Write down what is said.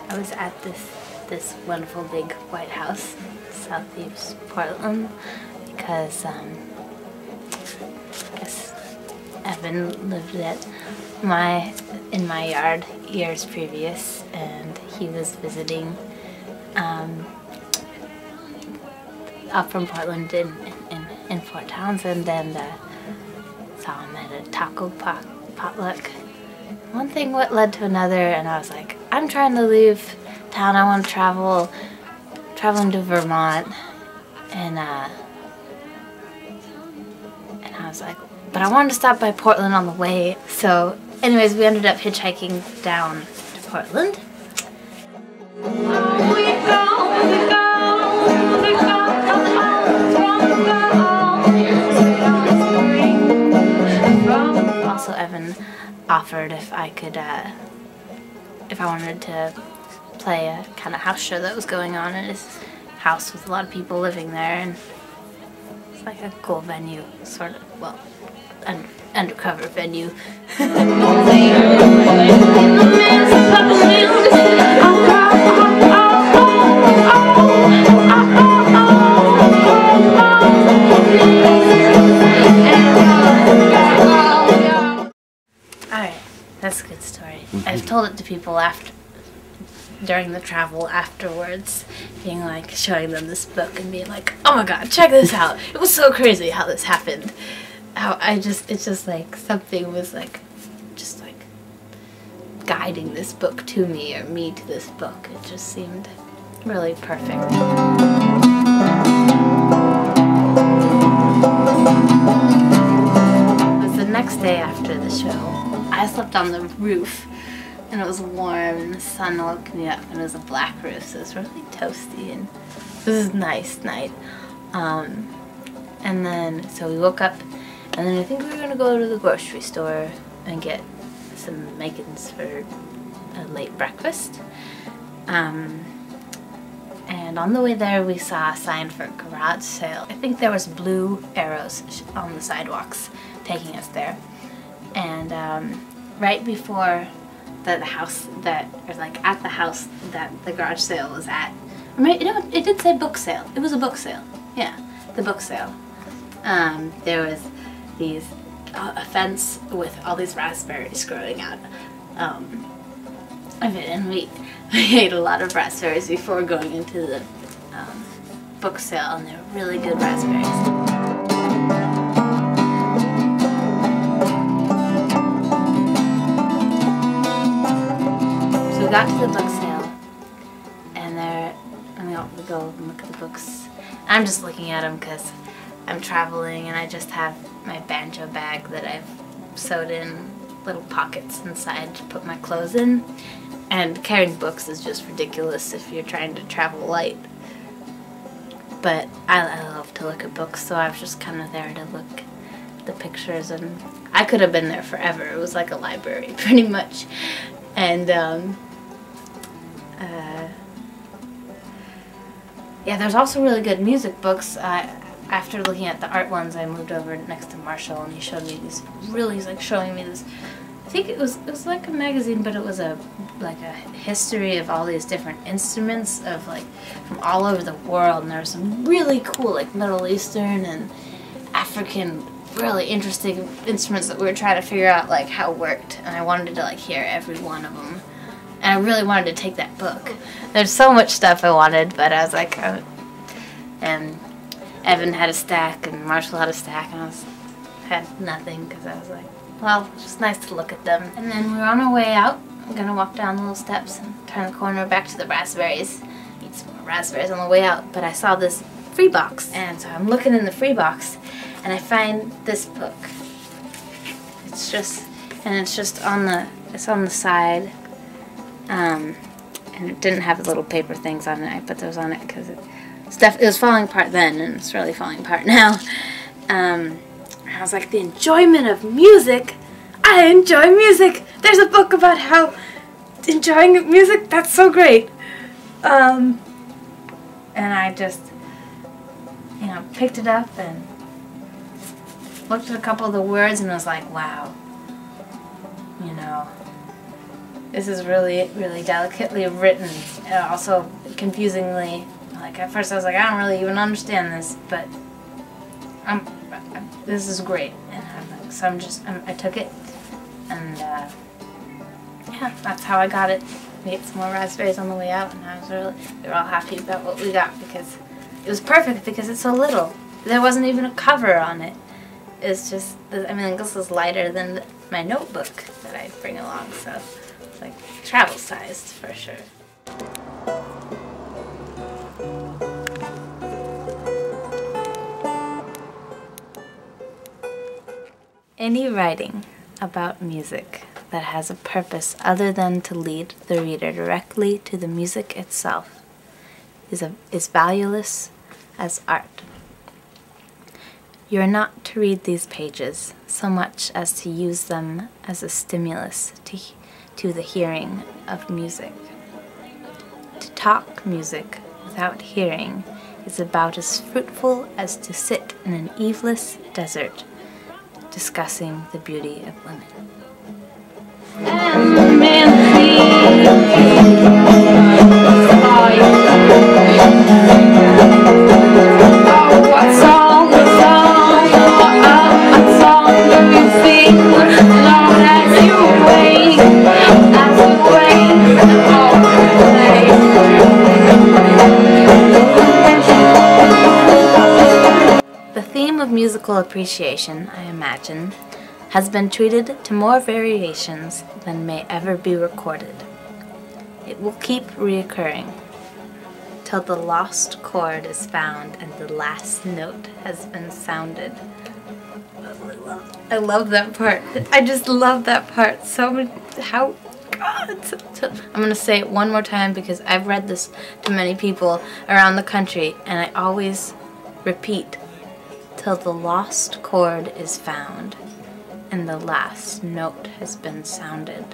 I was at this wonderful big White House, southeast Portland, because I guess Evan lived in my yard years previous, and he was visiting up from Portland in Fort Townsend, and saw him at a taco potluck. One thing what led to another, and I was like, I'm trying to leave town. I want to traveling to Vermont, and I was like, but I wanted to stop by Portland on the way. So anyways, we ended up hitchhiking down to Portland. Also, Evan offered if I could, if I wanted to play a kind of house show that was going on in his house with a lot of people living there, and it's like a cool venue, sort of, well, undercover venue. Alright, that's a good story. I've told it to people during the travel afterwards, being like, showing them this book and being like, oh my god, check this out. It was so crazy how this happened. How it's just like something was like, just like guiding this book to me, or me to this book. It just seemed really perfect. It was the next day after the show. I slept on the roof, and it was warm, and the sun woke me up, and it was a black roof, so it was really toasty, and it was a nice night. And then, so we woke up, and then I think we were going to go to the grocery store and get some makings for a late breakfast. And on the way there, we saw a sign for a garage sale. I think there was blue arrows on the sidewalks taking us there. And right before at the house that the garage sale was at, it did say book sale. It was a book sale. Yeah, the book sale. There was a fence with all these raspberries growing out of it, and we ate a lot of raspberries before going into the book sale, and they were really good raspberries. We got to the book sale, and we go and look at the books. I'm just looking at them because I'm traveling, and I just have my banjo bag that I've sewed in little pockets inside to put my clothes in. And carrying books is just ridiculous if you're trying to travel light. But I love to look at books, so I was just kind of there to look at the pictures, and I could have been there forever. It was like a library, pretty much. And yeah, there's also really good music books. After looking at the art ones, I moved over next to Marshall, and he showed me these he's like showing me this, I think it was like a magazine, but it was like a history of all these different instruments of like from all over the world, and there were some really cool like Middle Eastern and African really interesting instruments that we were trying to figure out like how it worked, and I wanted to like hear every one of them. And I really wanted to take that book. There's so much stuff I wanted, but I was like, and Evan had a stack, and Marshall had a stack, and I had nothing, because I was like, well, it's just nice to look at them. And then we were on our way out. I'm gonna walk down the little steps and turn the corner back to the raspberries. Eat some more raspberries on the way out, but I saw this free box, and so I'm looking in the free box, and I find this book. It's just on the side. And it didn't have the little paper things on it. I put those on it because it was falling apart then, and it's really falling apart now. I was like, the enjoyment of music. I enjoy music. There's a book about how enjoying music? That's so great. And I just, you know, picked it up and looked at a couple of the words and was like, wow, you know, this is really, really delicately written. Also confusingly, like at first I was like, I don't really even understand this, but this is great. And so I took it, and yeah, that's how I got it. We ate some more raspberries on the way out, and we were all happy about what we got because it was perfect because it's so little. There wasn't even a cover on it. It's just, I mean, this is lighter than my notebook that I bring along, so it's like travel sized for sure. Any writing about music that has a purpose other than to lead the reader directly to the music itself is valueless as art. You are not to read these pages so much as to use them as a stimulus to the hearing of music. To talk music without hearing is about as fruitful as to sit in an eveless desert discussing the beauty of women. The theme of musical appreciation, I imagine, has been treated to more variations than may ever be recorded. It will keep reoccurring till the lost chord is found and the last note has been sounded. I love that part. I just love that part so much. I'm going to say it one more time because I've read this to many people around the country, and I always repeat, till the lost chord is found and the last note has been sounded.